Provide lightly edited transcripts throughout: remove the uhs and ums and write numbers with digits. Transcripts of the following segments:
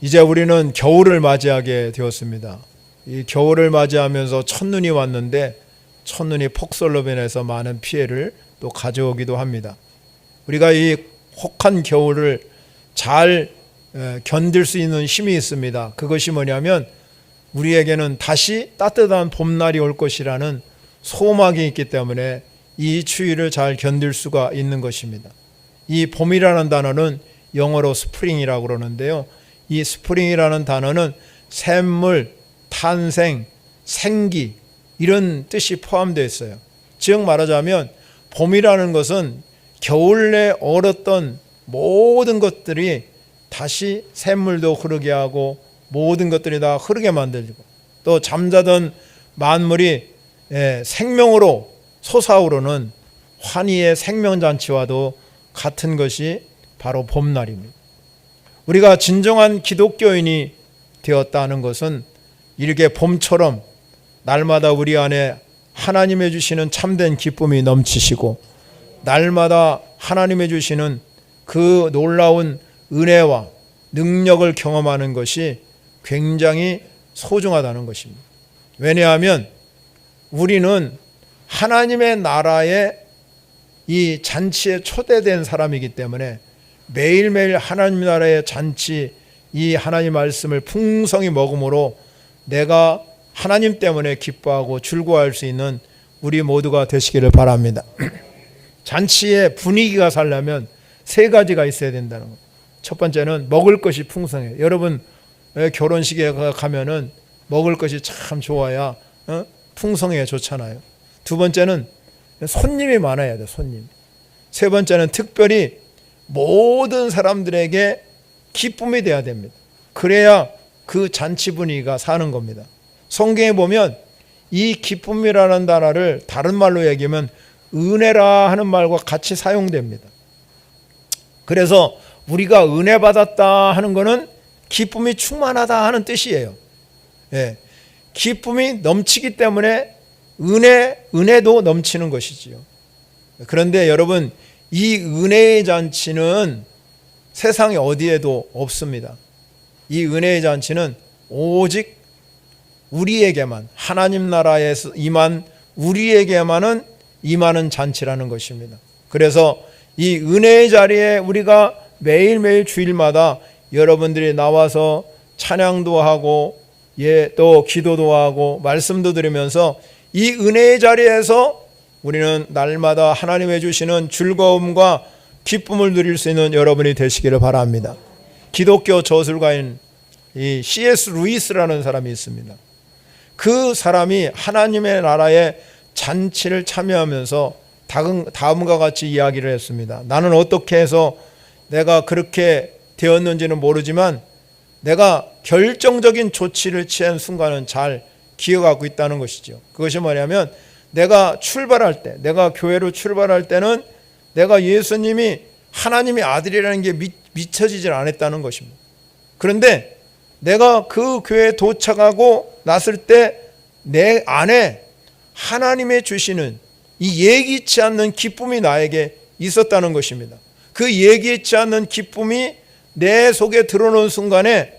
이제 우리는 겨울을 맞이하게 되었습니다. 이 겨울을 맞이하면서 첫눈이 왔는데 첫눈이 폭설로 변해서 많은 피해를 또 가져오기도 합니다. 우리가 이 혹한 겨울을 잘 견딜 수 있는 힘이 있습니다. 그것이 뭐냐면 우리에게는 다시 따뜻한 봄날이 올 것이라는 소망이 있기 때문에 이 추위를 잘 견딜 수가 있는 것입니다. 이 봄이라는 단어는 영어로 스프링이라고 그러는데요. 이 스프링이라는 단어는 샘물, 탄생, 생기 이런 뜻이 포함되어 있어요. 즉 말하자면 봄이라는 것은 겨울에 얼었던 모든 것들이 다시 샘물도 흐르게 하고 모든 것들이 다 흐르게 만들고 또 잠자던 만물이 생명으로 솟아오르는 환희의 생명잔치와도 같은 것이 바로 봄날입니다. 우리가 진정한 기독교인이 되었다는 것은 이렇게 봄처럼 날마다 우리 안에 하나님의 주시는 참된 기쁨이 넘치시고 날마다 하나님의 주시는 그 놀라운 은혜와 능력을 경험하는 것이 굉장히 소중하다는 것입니다. 왜냐하면 우리는 하나님의 나라의 이 잔치에 초대된 사람이기 때문에 매일매일 하나님 나라의 잔치, 이 하나님 말씀을 풍성히 먹음으로 내가 하나님 때문에 기뻐하고 즐거워할 수 있는 우리 모두가 되시기를 바랍니다. 잔치의 분위기가 살려면 세 가지가 있어야 된다는 거예요. 첫 번째는 먹을 것이 풍성해요. 여러분 결혼식에 가면은 먹을 것이 참 좋아야 풍성해야 좋잖아요. 두 번째는 손님이 많아야 돼, 손님. 세 번째는 특별히 모든 사람들에게 기쁨이 돼야 됩니다. 그래야 그 잔치 분위기가 사는 겁니다. 성경에 보면 이 기쁨이라는 단어를 다른 말로 얘기하면 은혜라 하는 말과 같이 사용됩니다. 그래서 우리가 은혜 받았다 하는 것은 기쁨이 충만하다 하는 뜻이에요. 기쁨이 넘치기 때문에 은혜도 넘치는 것이지요. 그런데 여러분, 이 은혜의 잔치는 세상에 어디에도 없습니다. 이 은혜의 잔치는 오직 우리에게만, 하나님 나라에서 임한 우리에게만은 임하는 잔치라는 것입니다. 그래서 이 은혜의 자리에 우리가 매일매일 주일마다 여러분들이 나와서 찬양도 하고 또 기도도 하고 말씀도 들으면서 이 은혜의 자리에서 우리는 날마다 하나님의 주시는 즐거움과 기쁨을 누릴 수 있는 여러분이 되시기를 바랍니다. 기독교 저술가인 이 C.S. 루이스라는 사람이 있습니다. 그 사람이 하나님의 나라의 잔치를 참여하면서 다음과 같이 이야기를 했습니다. 나는 어떻게 해서 내가 그렇게 되었는지는 모르지만 내가 결정적인 조치를 취한 순간은 잘 기억하고 있다는 것이죠. 그것이 뭐냐면 내가 출발할 때, 내가 교회로 출발할 때는 내가 예수님이 하나님의 아들이라는 게 미쳐지질 않았다는 것입니다. 그런데 내가 그 교회에 도착하고 났을 때 내 안에 하나님의 주시는 이 예기치 않는 기쁨이 나에게 있었다는 것입니다. 그 예기치 않는 기쁨이 내 속에 들어오는 순간에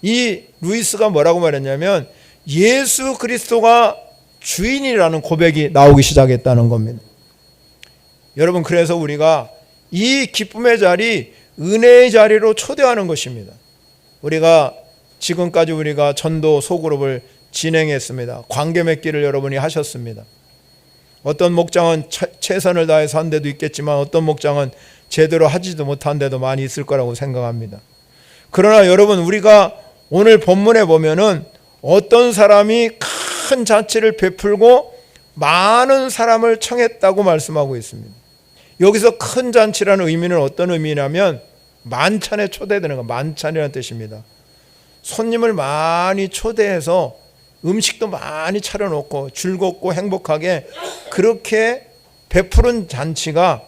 이 루이스가 뭐라고 말했냐면 예수 그리스도가 주인이라는 고백이 나오기 시작했다는 겁니다. 여러분, 그래서 우리가 이 기쁨의 자리, 은혜의 자리로 초대하는 것입니다. 우리가 지금까지 우리가 전도 소그룹을 진행했습니다. 관계 맺기를 여러분이 하셨습니다. 어떤 목장은 최선을 다해서 한 데도 있겠지만 어떤 목장은 제대로 하지도 못한 데도 많이 있을 거라고 생각합니다. 그러나 여러분, 우리가 오늘 본문에 보면은 어떤 사람이 큰 잔치를 베풀고 많은 사람을 청했다고 말씀하고 있습니다. 여기서 큰 잔치라는 의미는 어떤 의미냐면 만찬에 초대되는 거, 만찬이라는 뜻입니다. 손님을 많이 초대해서 음식도 많이 차려놓고 즐겁고 행복하게 그렇게 베푸는 잔치가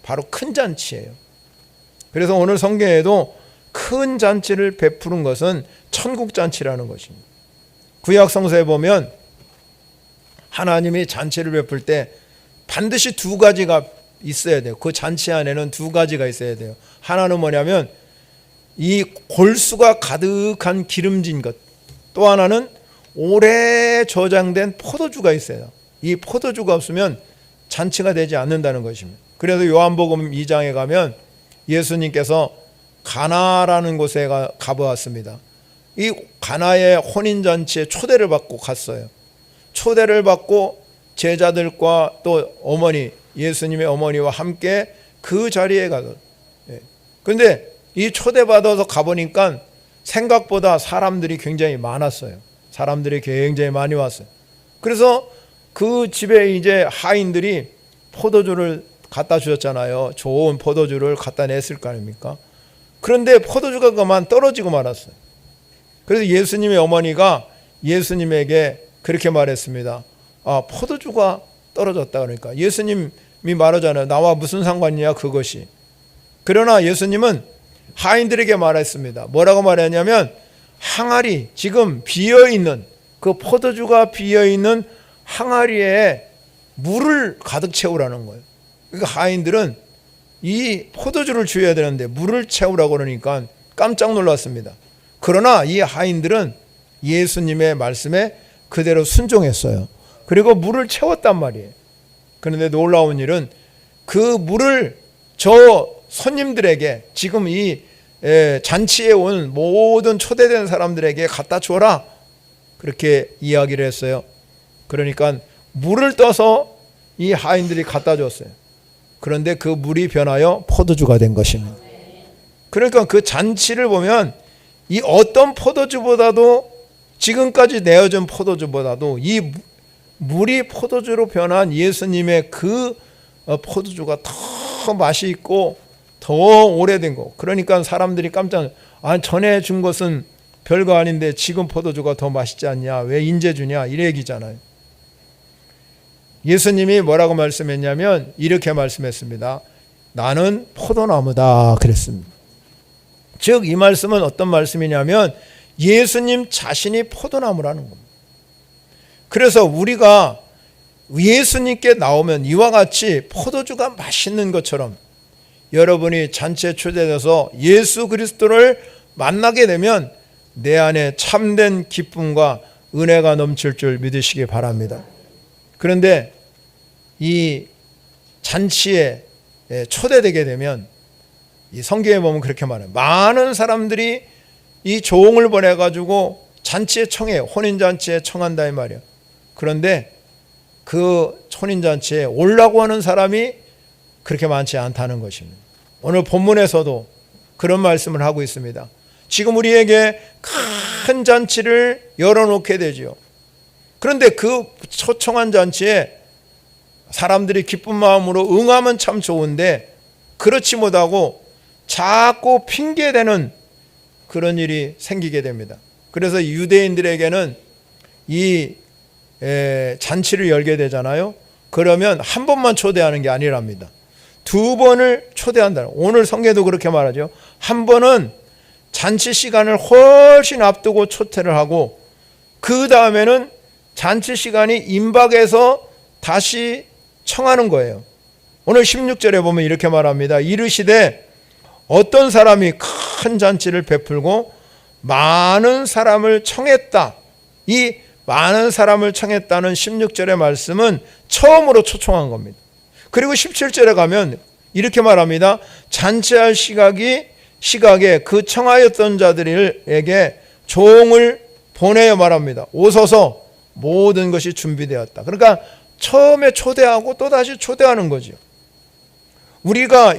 바로 큰 잔치예요. 그래서 오늘 성경에도 큰 잔치를 베푸는 것은 천국 잔치라는 것입니다. 구약 성서에 보면 하나님이 잔치를 베풀 때 반드시 두 가지가 있어야 돼요. 그 잔치 안에는 두 가지가 있어야 돼요. 하나는 뭐냐면 이 골수가 가득한 기름진 것, 또 하나는 오래 저장된 포도주가 있어요. 이 포도주가 없으면 잔치가 되지 않는다는 것입니다. 그래서 요한복음 2장에 가면 예수님께서 가나라는 곳에 가보았습니다. 이 가나의 혼인잔치에 초대를 받고 갔어요. 초대를 받고 제자들과 또 어머니, 예수님의 어머니와 함께 그 자리에 가서, 그런데 이 초대받아서 가보니까 생각보다 사람들이 굉장히 많았어요. 사람들이 굉장히 많이 왔어요. 그래서 그 집에 이제 하인들이 포도주를 갖다 주셨잖아요. 좋은 포도주를 갖다 냈을 거 아닙니까? 그런데 포도주가 그만 떨어지고 말았어요. 그래서 예수님의 어머니가 예수님에게 그렇게 말했습니다. 아, 포도주가 떨어졌다. 그러니까 예수님이 말하잖아요. 나와 무슨 상관이냐 그것이. 그러나 예수님은 하인들에게 말했습니다. 뭐라고 말했냐면 항아리, 지금 비어있는 그 포도주가 비어있는 항아리에 물을 가득 채우라는 거예요. 그러니까 하인들은 이 포도주를 주어야 되는데 물을 채우라고 그러니까 깜짝 놀랐습니다. 그러나 이 하인들은 예수님의 말씀에 그대로 순종했어요. 그리고 물을 채웠단 말이에요. 그런데 놀라운 일은 그 물을 저 손님들에게, 지금 이 잔치에 온 모든 초대된 사람들에게 갖다 주어라, 그렇게 이야기를 했어요. 그러니까 물을 떠서 이 하인들이 갖다 줬어요. 그런데 그 물이 변하여 포도주가 된 것입니다. 그러니까 그 잔치를 보면 이 어떤 포도주보다도, 지금까지 내어준 포도주보다도 이 물이 포도주로 변한 예수님의 그 포도주가 더 맛이 있고 더 오래된 거. 그러니까 사람들이 깜짝, 아, 전에 준 것은 별거 아닌데 지금 포도주가 더 맛있지 않냐, 왜 인제 주냐, 이 얘기잖아요. 예수님이 뭐라고 말씀했냐면 이렇게 말씀했습니다. 나는 포도나무다 그랬습니다. 즉 이 말씀은 어떤 말씀이냐면 예수님 자신이 포도나무라는 겁니다. 그래서 우리가 예수님께 나오면 이와 같이 포도주가 맛있는 것처럼 여러분이 잔치에 초대돼서 예수 그리스도를 만나게 되면 내 안에 참된 기쁨과 은혜가 넘칠 줄 믿으시기 바랍니다. 그런데 이 잔치에 초대되게 되면 이 성경에 보면 그렇게 말해요. 많은 사람들이 이 조응을 보내가지고 잔치에 청해, 혼인잔치에 청한다 이 말이에요. 그런데 그 혼인잔치에 오려고 하는 사람이 그렇게 많지 않다는 것입니다. 오늘 본문에서도 그런 말씀을 하고 있습니다. 지금 우리에게 큰 잔치를 열어놓게 되지요. 그런데 그 초청한 잔치에 사람들이 기쁜 마음으로 응하면 참 좋은데 그렇지 못하고 자꾸 핑계대는 그런 일이 생기게 됩니다. 그래서 유대인들에게는 이 잔치를 열게 되잖아요. 그러면 한 번만 초대하는 게 아니랍니다. 두 번을 초대한다. 오늘 성경에도 그렇게 말하죠. 한 번은 잔치 시간을 훨씬 앞두고 초대를 하고 그 다음에는 잔치 시간이 임박해서 다시 청하는 거예요. 오늘 16절에 보면 이렇게 말합니다. 이르시되 어떤 사람이 큰 잔치를 베풀고 많은 사람을 청했다. 이 많은 사람을 청했다는 16절의 말씀은 처음으로 초청한 겁니다. 그리고 17절에 가면 이렇게 말합니다. 잔치할 시각에 그 청하였던 자들에게 종을 보내어 말합니다. 오소서, 모든 것이 준비되었다. 그러니까 처음에 초대하고 또다시 초대하는 거죠. 우리가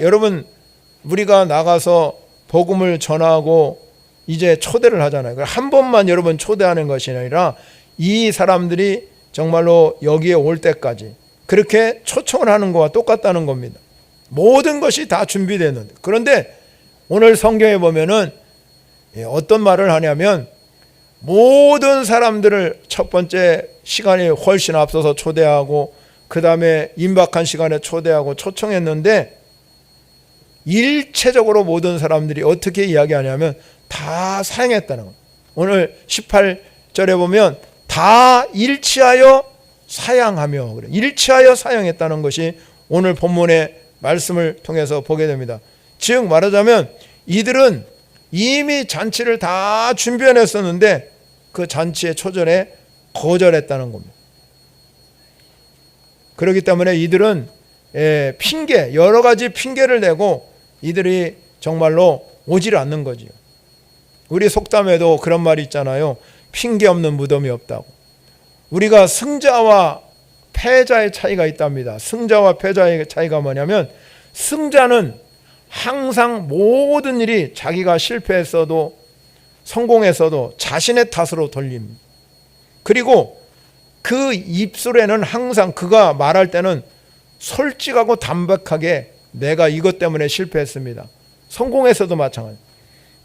나가서 복음을 전하고 이제 초대를 하잖아요. 한 번만 여러분 초대하는 것이 아니라 이 사람들이 정말로 여기에 올 때까지 그렇게 초청을 하는 것과 똑같다는 겁니다. 모든 것이 다 준비되는데, 그런데 오늘 성경에 보면은 어떤 말을 하냐면 모든 사람들을 첫 번째 시간이 훨씬 앞서서 초대하고 그 다음에 임박한 시간에 초대하고 초청했는데 일체적으로 모든 사람들이 어떻게 이야기하냐면 다 사용했다는 거예요. 오늘 18절에 보면 다 일치하여 사양하며, 그래. 일치하여 사용했다는 것이 오늘 본문의 말씀을 통해서 보게 됩니다. 즉 말하자면 이들은 이미 잔치를 다 준비해냈었는데 그 잔치의 초전에 거절했다는 겁니다. 그렇기 때문에 이들은 핑계, 여러 가지 핑계를 내고 이들이 정말로 오질 않는 거지요. 우리 속담에도 그런 말이 있잖아요. 핑계 없는 무덤이 없다고. 우리가 승자와 패자의 차이가 있답니다. 승자와 패자의 차이가 뭐냐면, 승자는 항상 모든 일이 자기가 실패했어도 성공했어도 자신의 탓으로 돌립니다. 그리고 그 입술에는 항상 그가 말할 때는 솔직하고 담백하게 내가 이것 때문에 실패했습니다. 성공해서도 마찬가지.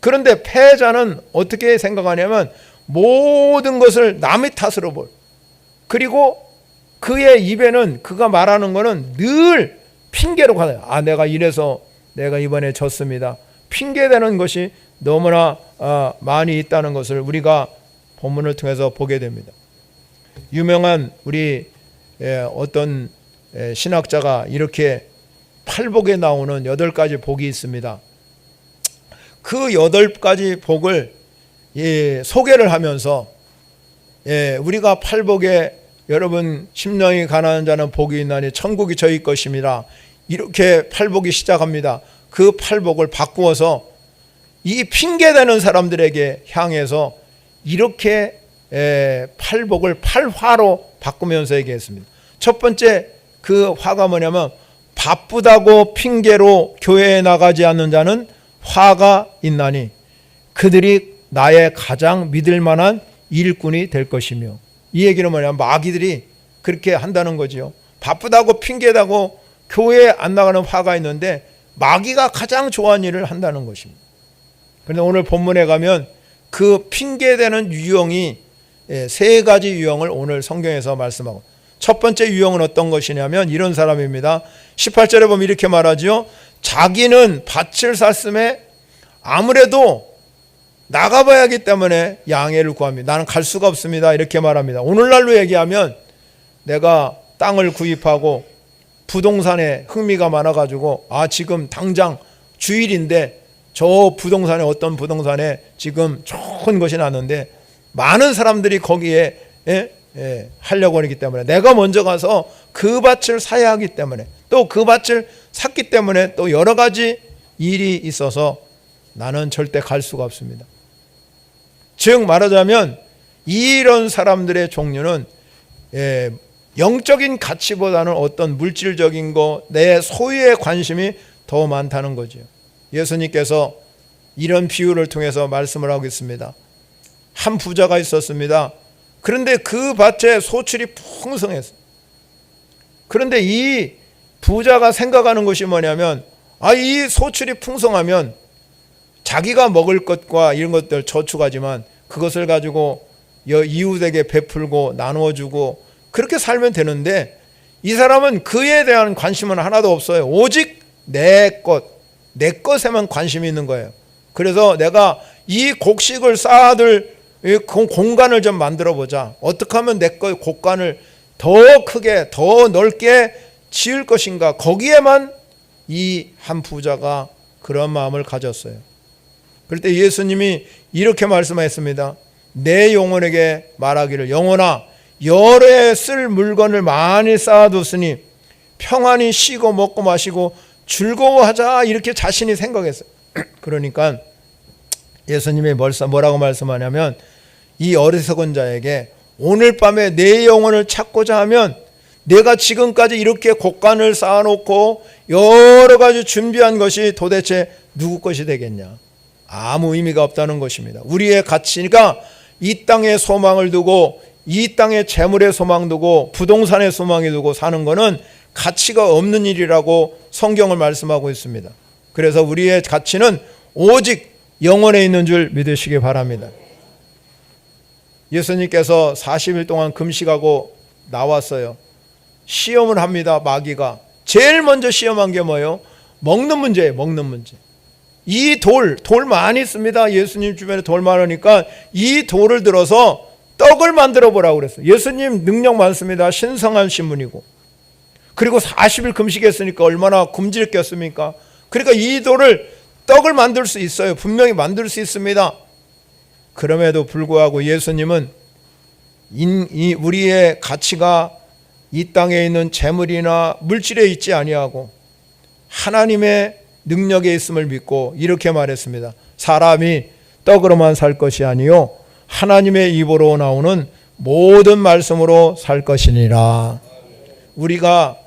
그런데 패자는 어떻게 생각하냐면 모든 것을 남의 탓으로 볼. 그리고 그의 입에는 그가 말하는 거는 늘 핑계로 가요. 내가 이래서 내가 이번에 졌습니다. 핑계대는 것이 너무나 많이 있다는 것을 우리가 본문을 통해서 보게 됩니다. 유명한 우리 어떤 신학자가 이렇게 팔복에 나오는 8가지 복이 있습니다. 그 8가지 복을 소개를 하면서 우리가 팔복에 여러분 심령이 가난한 자는 복이 있나니 천국이 저희 것입니다. 이렇게 팔복이 시작합니다. 그 팔복을 바꾸어서 이 핑계대는 사람들에게 향해서 이렇게 팔복을 팔화로 바꾸면서 얘기했습니다. 첫 번째 그 화가 뭐냐면, 바쁘다고 핑계로 교회에 나가지 않는 자는 화가 있나니 그들이 나의 가장 믿을 만한 일꾼이 될 것이며. 이 얘기는 뭐냐면 마귀들이 그렇게 한다는 거지요. 바쁘다고 핑계다고 교회에 안 나가는 화가 있는데 마귀가 가장 좋아하는 일을 한다는 것입니다. 그런데 오늘 본문에 가면 그 핑계대는 유형이 3가지 유형을 오늘 성경에서 말씀하고, 첫 번째 유형은 어떤 것이냐면 이런 사람입니다. 18절에 보면 이렇게 말하죠. 자기는 밭을 샀음에 아무래도 나가봐야 하기 때문에 양해를 구합니다. 나는 갈 수가 없습니다. 이렇게 말합니다. 오늘날로 얘기하면 내가 땅을 구입하고 부동산에 흥미가 많아가지고 지금 당장 주일인데 저 부동산에 어떤 부동산에 지금 좋은 것이 났는데 많은 사람들이 거기에 하려고 하기 때문에 내가 먼저 가서 그 밭을 사야 하기 때문에, 또 그 밭을 샀기 때문에 또 여러 가지 일이 있어서 나는 절대 갈 수가 없습니다. 즉 말하자면 이런 사람들의 종류는 영적인 가치보다는 어떤 물질적인 거, 내 소유에 관심이 더 많다는 거죠. 예수님께서 이런 비유를 통해서 말씀을 하고 있습니다. 한 부자가 있었습니다. 그런데 그 밭에 소출이 풍성했어요. 그런데 이 부자가 생각하는 것이 뭐냐면, 이 소출이 풍성하면 자기가 먹을 것과 이런 것들 저축하지만 그것을 가지고 이웃에게 베풀고 나누어주고 그렇게 살면 되는데, 이 사람은 그에 대한 관심은 하나도 없어요. 오직 내 것에만 관심이 있는 거예요. 그래서 내가 이 곡식을 쌓아둘 공간을 좀 만들어 보자. 어떻게 하면 내 거 곡간을 더 크게 더 넓게 지을 것인가. 거기에만 이 한 부자가 그런 마음을 가졌어요. 그럴 때 예수님이 이렇게 말씀하셨습니다. 내 영혼에게 말하기를, 영혼아 여러 해 쓸 물건을 많이 쌓아뒀으니 평안히 쉬고 먹고 마시고 즐거워하자. 이렇게 자신이 생각했어요. 그러니까 예수님이 뭐라고 말씀하냐면, 이 어리석은 자에게 오늘 밤에 내 영혼을 찾고자 하면 내가 지금까지 이렇게 곡간을 쌓아놓고 여러 가지 준비한 것이 도대체 누구 것이 되겠냐. 아무 의미가 없다는 것입니다. 우리의 가치가 이 땅에 소망을 두고 이 땅에 재물에 소망 두고 부동산에 소망이 두고 사는 것은 가치가 없는 일이라고 성경을 말씀하고 있습니다. 그래서 우리의 가치는 오직 영원에 있는 줄 믿으시기 바랍니다. 예수님께서 40일 동안 금식하고 나왔어요. 시험을 합니다. 마귀가 제일 먼저 시험한 게 뭐예요? 먹는 문제예요. 먹는 문제. 이 돌 많이 씁니다. 예수님 주변에 돌 많으니까 이 돌을 들어서 떡을 만들어 보라고 그랬어요. 예수님 능력 많습니다. 신성한 신분이고, 그리고 40일 금식했으니까 얼마나 굶주렸겠습니까? 그러니까 이 돌을 떡을 만들 수 있어요. 분명히 만들 수 있습니다. 그럼에도 불구하고 예수님은 우리의 가치가 이 땅에 있는 재물이나 물질에 있지 아니하고 하나님의 능력에 있음을 믿고 이렇게 말했습니다. 사람이 떡으로만 살 것이 아니요 하나님의 입으로 나오는 모든 말씀으로 살 것이니라. 우리가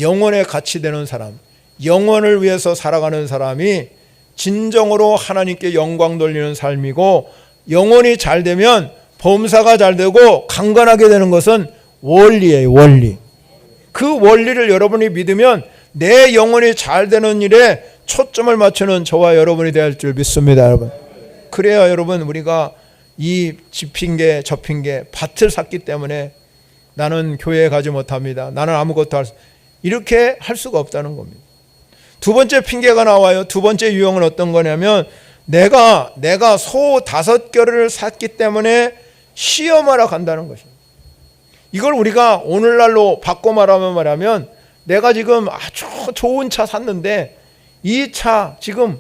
영혼의 가치 되는 사람, 영혼을 위해서 살아가는 사람이 진정으로 하나님께 영광 돌리는 삶이고, 영혼이 잘 되면 범사가 잘 되고 강건하게 되는 것은 원리예요. 원리. 그 원리를 여러분이 믿으면 내 영혼이 잘 되는 일에 초점을 맞추는 저와 여러분이 될 줄 믿습니다. 여러분, 그래야 여러분 우리가 이 짚힌게 접힌게 밭을 샀기 때문에 나는 교회에 가지 못합니다, 나는 아무것도 이렇게 할 수가 없다는 겁니다. 두 번째 핑계가 나와요. 두 번째 유형은 어떤 거냐면 내가 소 5겨를 샀기 때문에 시험하러 간다는 것입니다. 이걸 우리가 오늘날로 바꿔 말하면 내가 지금 아주 좋은 차 샀는데 이 차 지금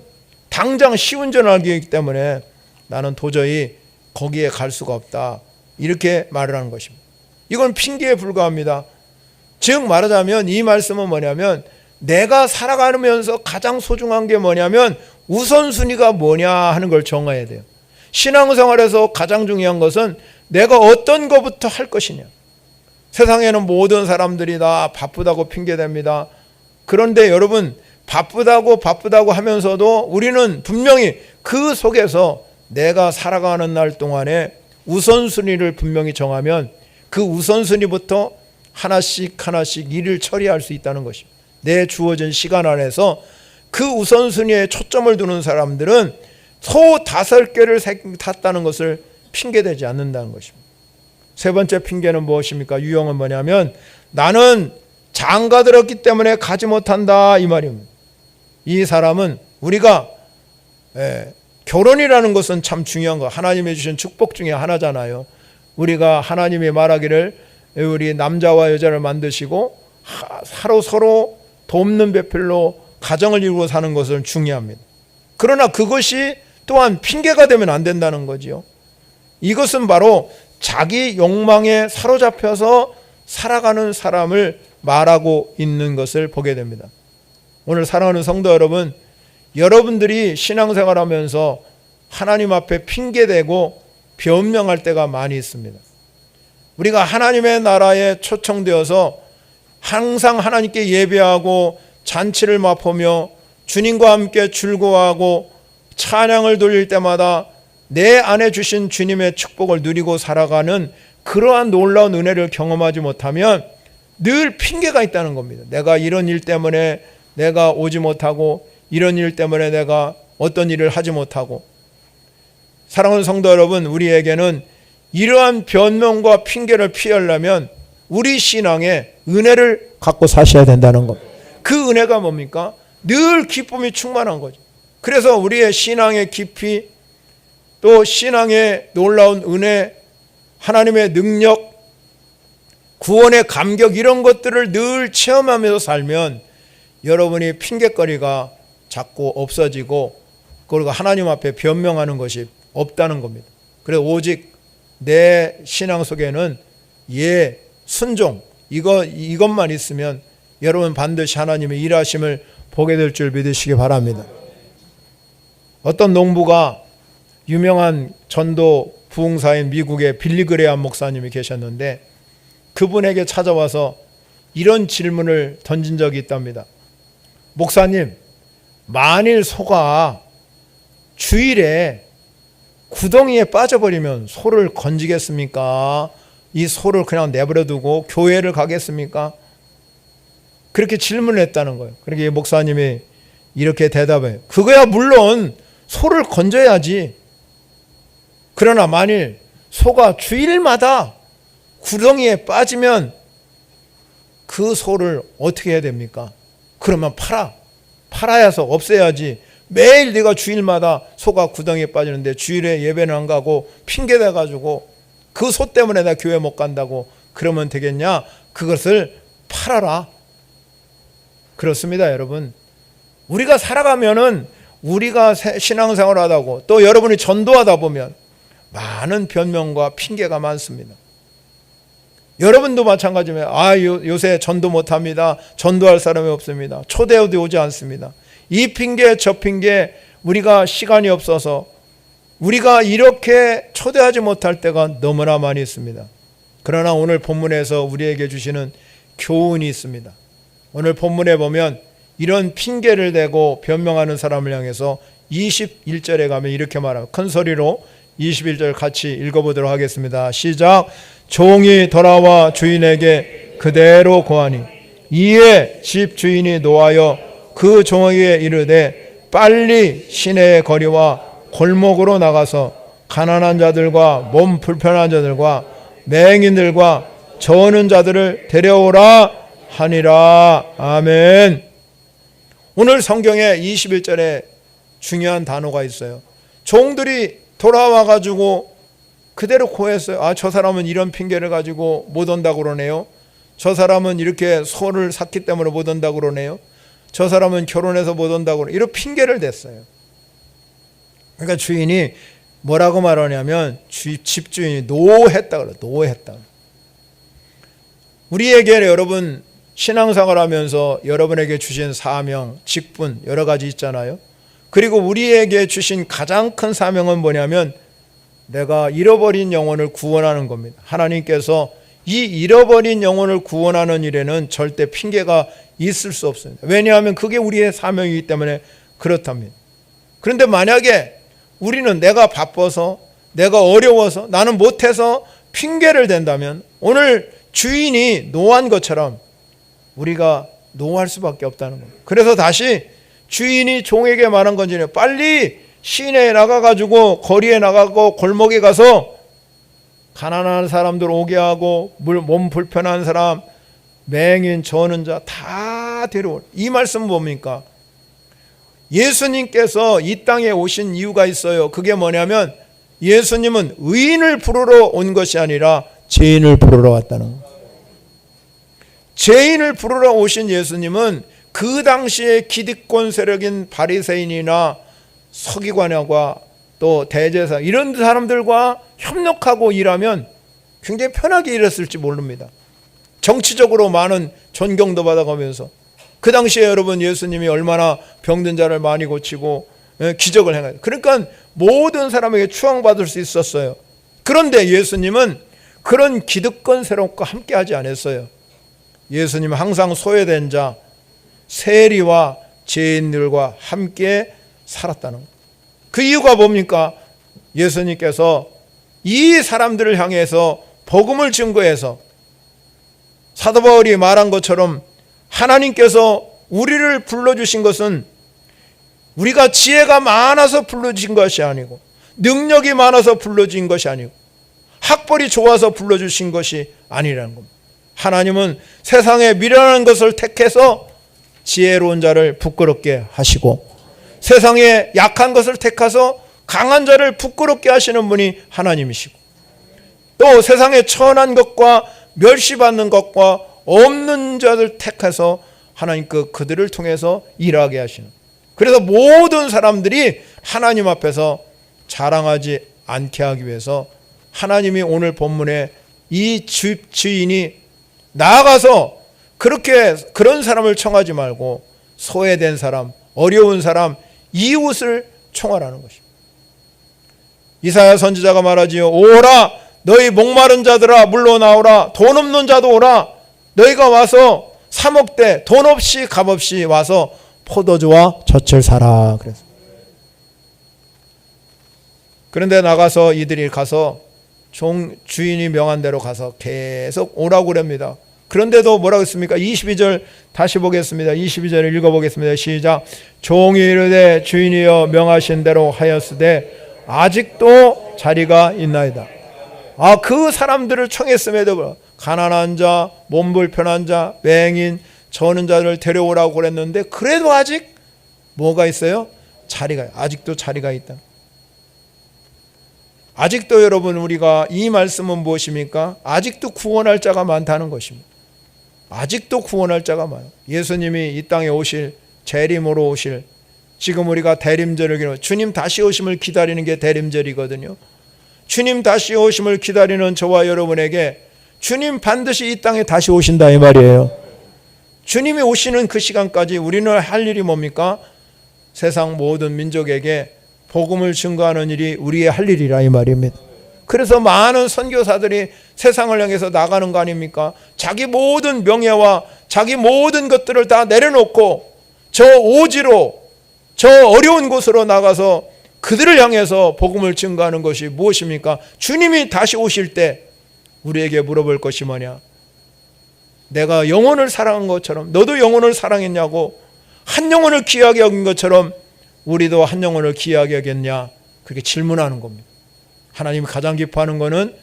당장 시운전하기 때문에 나는 도저히 거기에 갈 수가 없다, 이렇게 말을 하는 것입니다. 이건 핑계에 불과합니다. 즉 말하자면 이 말씀은 뭐냐면 내가 살아가면서 가장 소중한 게 뭐냐면 우선순위가 뭐냐 하는 걸 정해야 돼요. 신앙생활에서 가장 중요한 것은 내가 어떤 것부터 할 것이냐. 세상에는 모든 사람들이 다 바쁘다고 핑계댑니다. 그런데 여러분, 바쁘다고 하면서도 우리는 분명히 그 속에서 내가 살아가는 날 동안에 우선순위를 분명히 정하면 그 우선순위부터 하나씩 일을 처리할 수 있다는 것입니다. 내 주어진 시간 안에서 그 우선순위에 초점을 두는 사람들은 소 5개를 탔다는 것을 핑계대지 않는다는 것입니다. 세 번째 핑계는 무엇입니까? 유형은 뭐냐면 나는 장가 들었기 때문에 가지 못한다, 이 말입니다. 이 사람은 우리가 결혼이라는 것은 참 중요한 거, 하나님이 주신 축복 중에 하나잖아요. 우리가 하나님이 말하기를 우리 남자와 여자를 만드시고 서로 돕는 배필로 가정을 이루고 사는 것은 중요합니다. 그러나 그것이 또한 핑계가 되면 안 된다는 거지요. 이것은 바로 자기 욕망에 사로잡혀서 살아가는 사람을 말하고 있는 것을 보게 됩니다. 오늘 사랑하는 성도 여러분, 여러분들이 신앙생활하면서 하나님 앞에 핑계대고 변명할 때가 많이 있습니다. 우리가 하나님의 나라에 초청되어서 항상 하나님께 예배하고 잔치를 맛보며 주님과 함께 즐거워하고 찬양을 돌릴 때마다 내 안에 주신 주님의 축복을 누리고 살아가는 그러한 놀라운 은혜를 경험하지 못하면 늘 핑계가 있다는 겁니다. 내가 이런 일 때문에 내가 오지 못하고, 이런 일 때문에 내가 어떤 일을 하지 못하고. 사랑하는 성도 여러분, 우리에게는 이러한 변명과 핑계를 피하려면 우리 신앙에 은혜를 갖고 사셔야 된다는 겁니다. 그 은혜가 뭡니까? 늘 기쁨이 충만한 거죠. 그래서 우리의 신앙의 깊이, 또 신앙의 놀라운 은혜, 하나님의 능력, 구원의 감격, 이런 것들을 늘 체험하면서 살면 여러분이 핑계거리가 자꾸 없어지고, 그리고 하나님 앞에 변명하는 것이 없다는 겁니다. 그래서 오직 내 신앙 속에는 순종, 이것만 있으면 여러분 반드시 하나님의 일하심을 보게 될 줄 믿으시기 바랍니다. 어떤 농부가, 유명한 전도 부흥사인 미국의 빌리그레암 목사님이 계셨는데 그분에게 찾아와서 이런 질문을 던진 적이 있답니다. 목사님, 만일 소가 주일에 구덩이에 빠져버리면 소를 건지겠습니까? 이 소를 그냥 내버려 두고 교회를 가겠습니까? 그렇게 질문을 했다는 거예요. 그러니까 목사님이 이렇게 대답해요. 그거야 물론 소를 건져야지. 그러나 만일 소가 주일마다 구덩이에 빠지면 그 소를 어떻게 해야 됩니까? 그러면 팔아야서 없애야지. 매일 네가 주일마다 소가 구덩이에 빠지는데 주일에 예배는 안 가고 핑계대가지고 그 소 때문에 나 교회 못 간다고 그러면 되겠냐? 그것을 팔아라. 그렇습니다, 여러분. 우리가 살아가면은 우리가 신앙생활 하다고 또 여러분이 전도하다 보면 많은 변명과 핑계가 많습니다. 여러분도 마찬가지입니다. 요새 전도 못합니다. 전도할 사람이 없습니다. 초대도 오지 않습니다. 이 핑계 저 핑계, 우리가 시간이 없어서 우리가 이렇게 초대하지 못할 때가 너무나 많이 있습니다. 그러나 오늘 본문에서 우리에게 주시는 교훈이 있습니다. 오늘 본문에 보면 이런 핑계를 대고 변명하는 사람을 향해서 21절에 가면 이렇게 말합니다. 큰 소리로 21절 같이 읽어보도록 하겠습니다. 시작. 종이 돌아와 주인에게 그대로 고하니 이에 집 주인이 노하여 그 종에게 이르되 빨리 시내의 거리와 골목으로 나가서 가난한 자들과 몸 불편한 자들과 맹인들과 저는 자들을 데려오라 하니라. 아멘. 오늘 성경에 21절에 중요한 단어가 있어요. 종들이 돌아와가지고 그대로 고했어요. 저 사람은 이런 핑계를 가지고 못 온다고 그러네요. 저 사람은 이렇게 소를 샀기 때문에 못 온다고 그러네요. 저 사람은 결혼해서 못 온다고 그러네요. 이런 핑계를 댔어요. 그러니까 주인이 뭐라고 말하냐면 집주인이 노했다 그래요. 노했다. 우리에게 여러분 신앙생활 하면서 여러분에게 주신 사명, 직분 여러 가지 있잖아요. 그리고 우리에게 주신 가장 큰 사명은 뭐냐면 내가 잃어버린 영혼을 구원하는 겁니다. 하나님께서 이 잃어버린 영혼을 구원하는 일에는 절대 핑계가 있을 수 없습니다. 왜냐하면 그게 우리의 사명이기 때문에 그렇답니다. 그런데 만약에 우리는 내가 바빠서, 내가 어려워서, 나는 못해서 핑계를 댄다면 오늘 주인이 노한 것처럼 우리가 노할 수밖에 없다는 거예요. 그래서 다시 주인이 종에게 말한 건지 빨리 시내에 나가가지고 거리에 나가고 골목에 가서 가난한 사람들 오게 하고 몸 불편한 사람, 맹인, 저는 자 다 데려오라. 이 말씀은 뭡니까? 예수님께서 이 땅에 오신 이유가 있어요. 그게 뭐냐면 예수님은 의인을 부르러 온 것이 아니라 죄인을 부르러 왔다는 거예요. 죄인을 부르러 오신 예수님은 그 당시에 기득권 세력인 바리새인이나 서기관과 또 대제사 이런 사람들과 협력하고 일하면 굉장히 편하게 일했을지 모릅니다. 정치적으로 많은 존경도 받아가면서 그 당시에 여러분 예수님이 얼마나 병든 자를 많이 고치고 기적을 행해요. 그러니까 모든 사람에게 추앙받을 수 있었어요. 그런데 예수님은 그런 기득권 세력과 함께 하지 않았어요. 예수님은 항상 소외된 자, 세리와 죄인들과 함께 살았다는 거예요. 그 이유가 뭡니까? 예수님께서 이 사람들을 향해서 복음을 증거해서 사도 바울이 말한 것처럼 하나님께서 우리를 불러주신 것은 우리가 지혜가 많아서 불러주신 것이 아니고 능력이 많아서 불러주신 것이 아니고 학벌이 좋아서 불러주신 것이 아니라는 겁니다. 하나님은 세상에 미련한 것을 택해서 지혜로운 자를 부끄럽게 하시고 세상에 약한 것을 택해서 강한 자를 부끄럽게 하시는 분이 하나님이시고 또 세상에 천한 것과 멸시받는 것과 없는 자들 택해서 하나님 그들을 통해서 일하게 하시는. 그래서 모든 사람들이 하나님 앞에서 자랑하지 않게 하기 위해서 하나님이 오늘 본문에 이 주인이 나아가서 그런 사람을 청하지 말고 소외된 사람, 어려운 사람, 이웃을 청하라는 것입니다. 이사야 선지자가 말하지요. 오라 너희 목마른 자들아 물러나오라. 돈 없는 자도 오라. 너희가 와서 사 먹되 돈 없이 값 없이 와서 포도주와 젖을 사라. 그런데 나가서 이들이 가서 주인이 명한 대로 가서 계속 오라고 그럽니다. 그런데도 뭐라고 했습니까? 22절 다시 보겠습니다. 22절을 읽어보겠습니다. 시작. 종이 이르되 주인이여 명하신 대로 하였으되 아직도 자리가 있나이다. 그 사람들을 청했음에도 가난한 자, 몸 불편한 자, 맹인, 저는 자를 데려오라고 그랬는데 그래도 아직 뭐가 있어요? 아직도 자리가 있다. 아직도 여러분 우리가 이 말씀은 무엇입니까? 아직도 구원할 자가 많다는 것입니다. 아직도 구원할 자가 많아요. 예수님이 이 땅에 오실 재림으로 오실 지금 우리가 대림절을 기다리는, 주님 다시 오심을 기다리는 게 대림절이거든요. 주님 다시 오심을 기다리는 저와 여러분에게 주님 반드시 이 땅에 다시 오신다 이 말이에요. 주님이 오시는 그 시간까지 우리는 할 일이 뭡니까? 세상 모든 민족에게 복음을 증거하는 일이 우리의 할 일이라 이 말입니다. 그래서 많은 선교사들이 세상을 향해서 나가는 거 아닙니까? 자기 모든 명예와 자기 모든 것들을 다 내려놓고 저 오지로, 저 어려운 곳으로 나가서 그들을 향해서 복음을 증거하는 것이 무엇입니까? 주님이 다시 오실 때 우리에게 물어볼 것이 뭐냐? 내가 영혼을 사랑한 것처럼 너도 영혼을 사랑했냐고, 한 영혼을 귀하게 여긴 것처럼 우리도 한 영혼을 귀하게 여겼냐? 그렇게 질문하는 겁니다. 하나님이 가장 기뻐하는 것은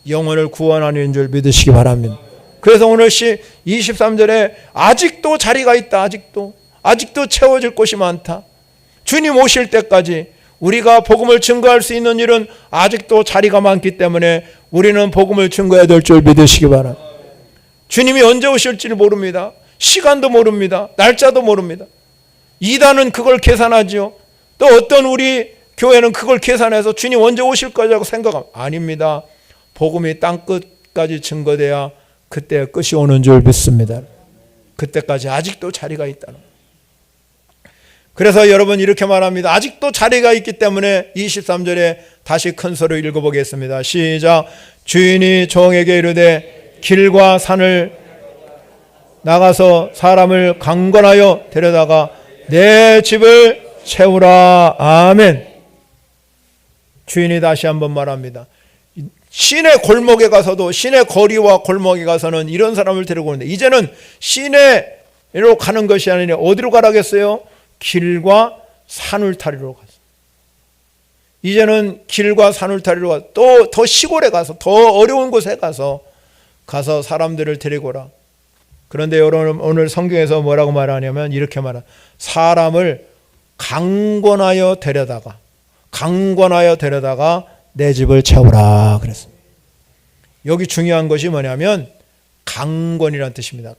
영혼을 구원하는 줄 믿으시기 바랍니다. 그래서 오늘 23절에 아직도 자리가 있다. 아직도 채워질 곳이 많다. 주님 오실 때까지 우리가 복음을 증거할 수 있는 일은 아직도 자리가 많기 때문에 우리는 복음을 증거해야 될 줄 믿으시기 바랍니다. 주님이 언제 오실지를 모릅니다. 시간도 모릅니다. 날짜도 모릅니다. 이단은 그걸 계산하지요. 또 어떤 우리 교회는 그걸 계산해서 주님 언제 오실 거라고 생각합니다. 아닙니다. 복음이 땅끝까지 증거돼야 그때 끝이 오는 줄 믿습니다. 그때까지 아직도 자리가 있다는 거예요. 그래서 여러분 이렇게 말합니다. 아직도 자리가 있기 때문에 23절에 다시 큰 소리로 읽어보겠습니다. 시작. 주인이 종에게 이르되 길과 산을 나가서 사람을 강권하여 데려다가 내 집을 채우라. 아멘. 주인이 다시 한번 말합니다. 시내 골목에 가서도, 시내 거리와 골목에 가서는 이런 사람을 데리고 오는데 이제는 시내로 가는 것이 아니라 어디로 가라겠어요? 길과 산울타리로 가서. 이제는 길과 산울타리로 가서 또 더 시골에 가서 더 어려운 곳에 가서 사람들을 데리고 오라. 그런데 여러분 오늘 성경에서 뭐라고 말하냐면 이렇게 말합니다. 사람을 강권하여 데려다가 내 집을 채우라 그랬습니다. 여기 중요한 것이 뭐냐면 강권이라는 뜻입니다.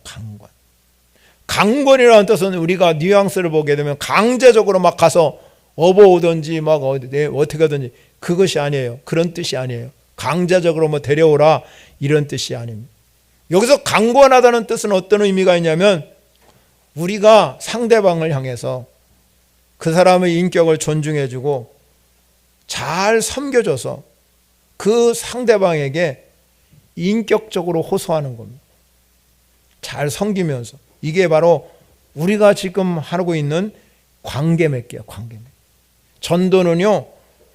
강권이라는 뜻은 우리가 뉘앙스를 보게 되면 강제적으로 막 가서 업어오든지 막 어떻게 하든지 그것이 아니에요. 그런 뜻이 아니에요. 강제적으로 뭐 데려오라 이런 뜻이 아닙니다. 여기서 강권하다는 뜻은 어떤 의미가 있냐면 우리가 상대방을 향해서 그 사람의 인격을 존중해주고 잘 섬겨줘서 그 상대방에게 인격적으로 호소하는 겁니다. 잘 섬기면서. 이게 바로 우리가 지금 하고 있는 관계 맺기예요. 관계 맺기. 전도는요,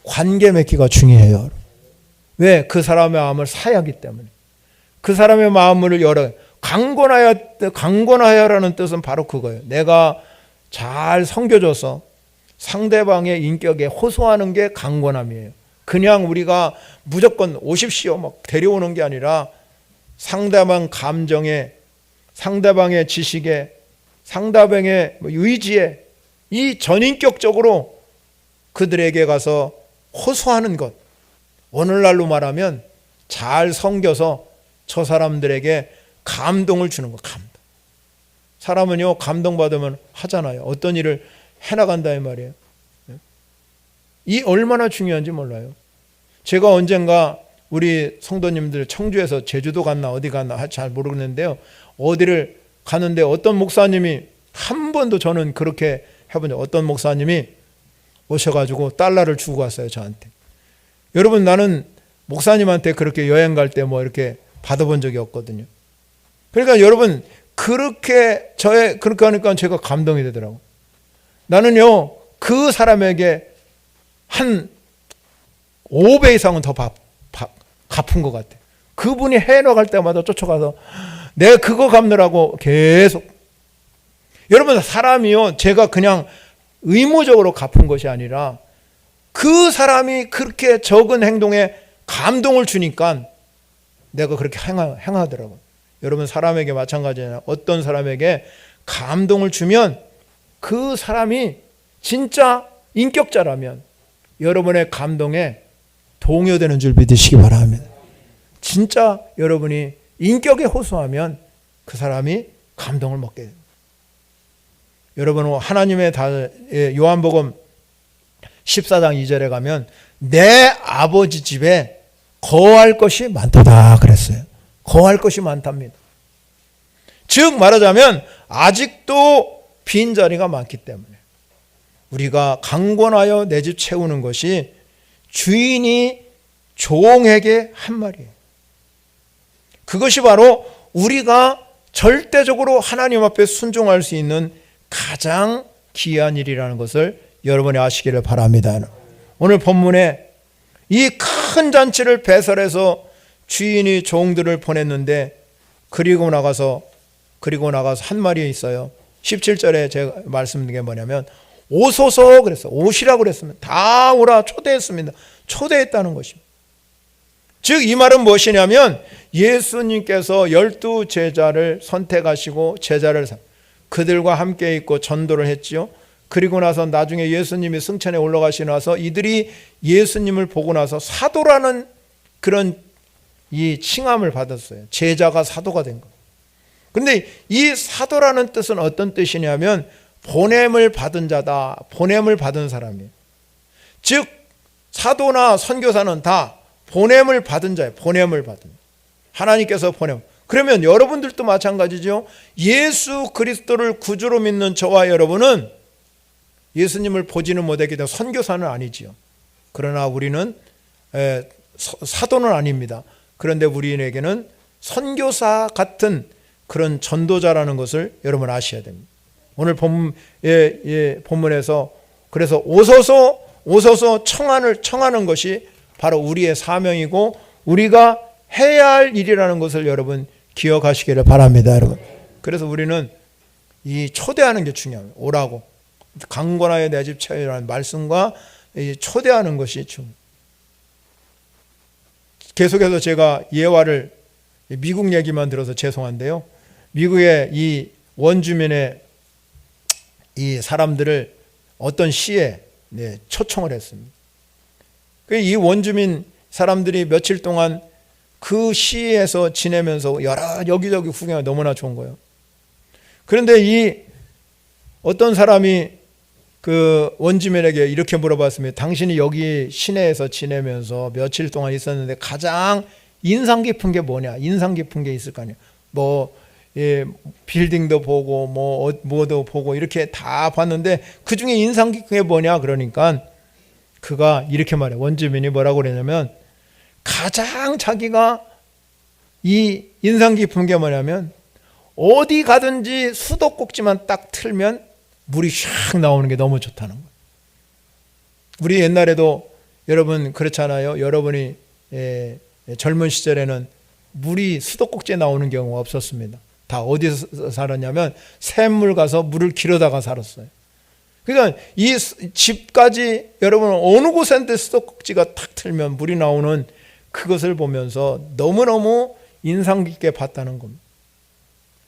관계 맺기가 중요해요. 왜? 그 사람의 마음을 사야하기 때문에. 그 사람의 마음을 열어. 강권하여라는 뜻은 바로 그거예요. 내가 잘 섬겨줘서 상대방의 인격에 호소하는 게 강권함이에요. 그냥 우리가 무조건 오십시오 막 데려오는 게 아니라 상대방 감정에, 상대방의 지식에, 상대방의 의지에 이 전인격적으로 그들에게 가서 호소하는 것. 오늘날로 말하면 잘 섬겨서 저 사람들에게 감동을 주는 것. 감동. 사람은요 감동받으면 하잖아요. 어떤 일을 해나간다 이 말이에요. 이 얼마나 중요한지 몰라요. 제가 언젠가 우리 성도님들 청주에서 제주도 갔나 어디 갔나 잘 모르겠는데요. 어디를 가는데 어떤 목사님이 한 번도 저는 그렇게 해본 적, 어떤 목사님이 오셔가지고 달러를 주고 갔어요 저한테. 여러분 나는 목사님한테 그렇게 여행 갈 때 뭐 이렇게 받아본 적이 없거든요. 그러니까 여러분 그렇게 하니까 제가 감동이 되더라고. 나는요 그 사람에게 한 5배 이상은 더 갚은 것 같아. 그분이 해나갈 때마다 쫓아가서 내가 그거 갚느라고 계속. 여러분 사람이요 제가 그냥 의무적으로 갚은 것이 아니라 그 사람이 그렇게 적은 행동에 감동을 주니까 내가 그렇게 행하더라고요. 여러분 사람에게 마찬가지예요. 어떤 사람에게 감동을 주면 그 사람이 진짜 인격자라면 여러분의 감동에 동요되는 줄 믿으시기 바랍니다. 진짜 여러분이 인격에 호소하면 그 사람이 감동을 먹게 됩니다. 여러분 하나님의 요한복음 14장 2절에 가면 내 아버지 집에 거할 것이 많도다 그랬어요. 거할 것이 많답니다. 즉 말하자면 아직도 빈자리가 많기 때문에 우리가 강권하여 내 집 채우는 것이 주인이 종에게 한 말이에요. 그것이 바로 우리가 절대적으로 하나님 앞에 순종할 수 있는 가장 귀한 일이라는 것을 여러분이 아시기를 바랍니다. 오늘 본문에 이 큰 잔치를 배설해서 주인이 종들을 보냈는데 그리고 나가서 한 말이 있어요. 17절에 제가 말씀드린 게 뭐냐면 오소서 그랬어요. 오시라고 그랬습니다. 다 오라 초대했습니다. 초대했다는 것입니다. 즉 이 말은 무엇이냐면 예수님께서 12 제자를 선택하시고 그들과 함께 있고 전도를 했지요. 그리고 나서 나중에 예수님이 승천에 올라가시고 나서 이들이 예수님을 보고 나서 사도라는 그런 이 칭함을 받았어요. 제자가 사도가 된 거. 그런데 이 사도라는 뜻은 어떤 뜻이냐면 보냄을 받은 자다. 보냄을 받은 사람이에요. 즉 사도나 선교사는 다 보냄을 받은 자예요. 보냄을 받은. 하나님께서 보냄. 그러면 여러분들도 마찬가지죠. 예수 그리스도를 구주로 믿는 저와 여러분은 예수님을 보지는 못했기 때문에 선교사는 아니지요. 그러나 우리는 사도는 아닙니다. 그런데 우리에게는 선교사 같은 그런 전도자라는 것을 여러분 아셔야 됩니다. 오늘 본문에서 그래서 오소서 청하는 것이 바로 우리의 사명이고 우리가 해야 할 일이라는 것을 여러분 기억하시기를 바랍니다. 여러분. 그래서 우리는 이 초대하는 게 중요합니다. 오라고 강권하여 내 집 채우라는 말씀과 초대하는 것이 중요합니다. 계속해서 제가 예화를 미국 얘기만 들어서 죄송한데요. 미국의 이 원주민의 이 사람들을 어떤 시에 초청을 했습니다. 이 원주민 사람들이 며칠 동안 그 시에서 지내면서 여기저기 구경하기 너무나 좋은 거예요. 그런데 이 어떤 사람이 그 원주민에게 이렇게 물어봤습니다. 당신이 여기 시내에서 지내면서 며칠 동안 있었는데 가장 인상 깊은 게 뭐냐? 인상 깊은 게 있을 거 아니야. 빌딩도 보고 뭐도 보고 이렇게 다 봤는데 그 중에 인상 깊은 게 뭐냐? 그러니까 그가 이렇게 말해. 원주민이 뭐라고 그러냐면 가장 자기가 이 인상 깊은 게 뭐냐면 어디 가든지 수도꼭지만 딱 틀면 물이 샥 나오는 게 너무 좋다는 거예요. 우리 옛날에도 여러분 그렇잖아요. 여러분이 젊은 시절에는 물이 수도꼭지에 나오는 경우가 없었습니다. 다 어디서 살았냐면 샘물 가서 물을 길어다가 살았어요. 그러니까 이 집까지 여러분 어느 곳인데 수도꼭지가 탁 틀면 물이 나오는 그것을 보면서 너무너무 인상 깊게 봤다는 겁니다.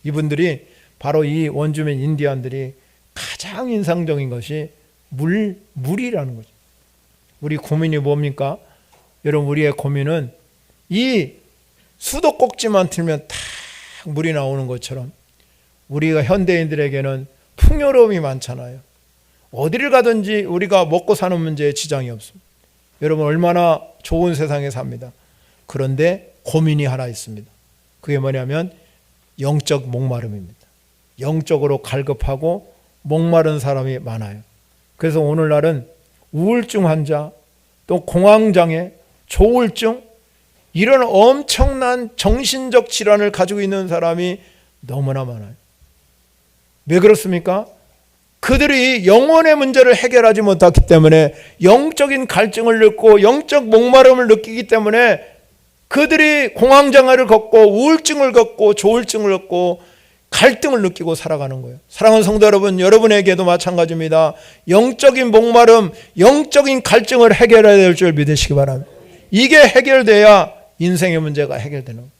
이분들이 바로 이 원주민 인디안들이 가장 인상적인 것이 물이라는 거죠. 우리 고민이 뭡니까? 여러분 우리의 고민은 이 수도꼭지만 틀면 탁 물이 나오는 것처럼 우리가 현대인들에게는 풍요로움이 많잖아요. 어디를 가든지 우리가 먹고 사는 문제에 지장이 없습니다. 여러분 얼마나 좋은 세상에 삽니다. 그런데 고민이 하나 있습니다. 그게 뭐냐면 영적 목마름입니다. 영적으로 갈급하고 목마른 사람이 많아요. 그래서 오늘날은 우울증 환자, 또 공황장애, 조울증 이런 엄청난 정신적 질환을 가지고 있는 사람이 너무나 많아요. 왜 그렇습니까? 그들이 영혼의 문제를 해결하지 못했기 때문에 영적인 갈증을 느끼고 영적 목마름을 느끼기 때문에 그들이 공황장애를 겪고 우울증을 겪고 조울증을 겪고 갈등을 느끼고 살아가는 거예요. 사랑하는 성도 여러분, 여러분에게도 마찬가지입니다. 영적인 목마름, 영적인 갈증을 해결해야 될 줄 믿으시기 바랍니다. 이게 해결돼야 인생의 문제가 해결되는 거예요.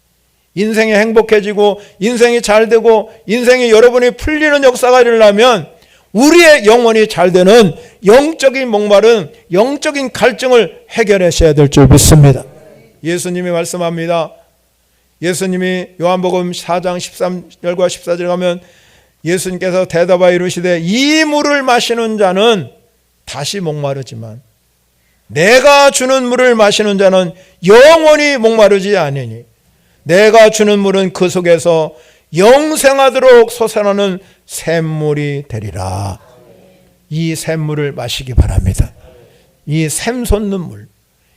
인생이 행복해지고 인생이 잘 되고 인생이 여러분이 풀리는 역사가 일어나면 우리의 영혼이 잘 되는 영적인 목마름, 영적인 갈증을 해결하셔야 될 줄 믿습니다. 예수님이 말씀합니다. 예수님이 요한복음 4장 13절과 14절 가면 예수님께서 대답하여 이르시되 이 물을 마시는 자는 다시 목마르지만 내가 주는 물을 마시는 자는 영원히 목마르지 아니니 내가 주는 물은 그 속에서 영생하도록 솟아나는 샘물이 되리라. 이 샘물을 마시기 바랍니다. 이 샘솟는 물,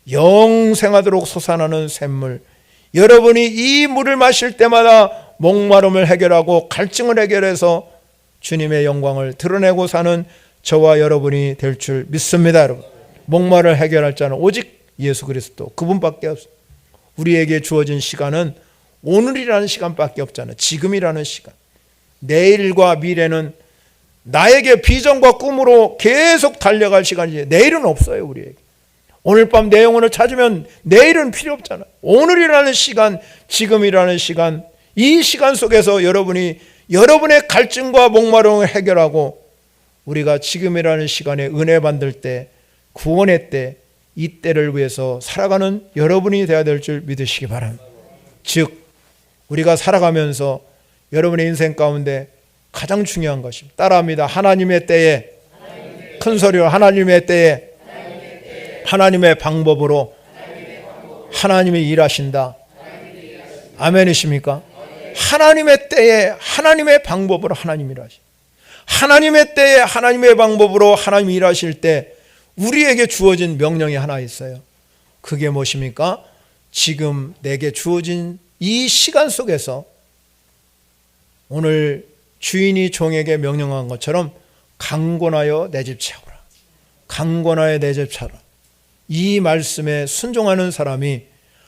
영생하도록 솟아나는 샘물, 여러분이 이 물을 마실 때마다 목마름을 해결하고 갈증을 해결해서 주님의 영광을 드러내고 사는 저와 여러분이 될 줄 믿습니다. 여러분, 목마름을 해결할 자는 오직 예수 그리스도 그분밖에 없습니다. 우리에게 주어진 시간은 오늘이라는 시간밖에 없잖아요. 지금이라는 시간. 내일과 미래는 나에게 비전과 꿈으로 계속 달려갈 시간이지 내일은 없어요. 우리에게 오늘 밤 내 영혼을 찾으면 내일은 필요 없잖아요. 오늘이라는 시간, 지금이라는 시간, 이 시간 속에서 여러분이 여러분의 갈증과 목마름을 해결하고 우리가 지금이라는 시간에 은혜 받을 때, 구원의 때, 이 때를 위해서 살아가는 여러분이 되어야 될 줄 믿으시기 바랍니다. 즉 우리가 살아가면서 여러분의 인생 가운데 가장 중요한 것입니다. 따라합니다. 하나님의 때에, 큰 소리로 하나님의 때에, 하나님의 방법으로 하나님이 일하신다. 아멘이십니까? 하나님의 때에 하나님의 방법으로 하나님이 일하십니다. 하나님의 때에 하나님의 방법으로 하나님이 일하실 때 우리에게 주어진 명령이 하나 있어요. 그게 무엇입니까? 지금 내게 주어진 이 시간 속에서 오늘 주인이 종에게 명령한 것처럼 강권하여 내 집 채우라. 강권하여 내 집 채우라. 이 말씀에 순종하는 사람이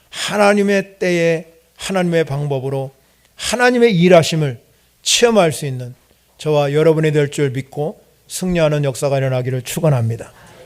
하나님의 때에 하나님의 방법으로 하나님의 일하심을 체험할 수 있는 저와 여러분이 될 줄 믿고 승리하는 역사가 일어나기를 축원합니다.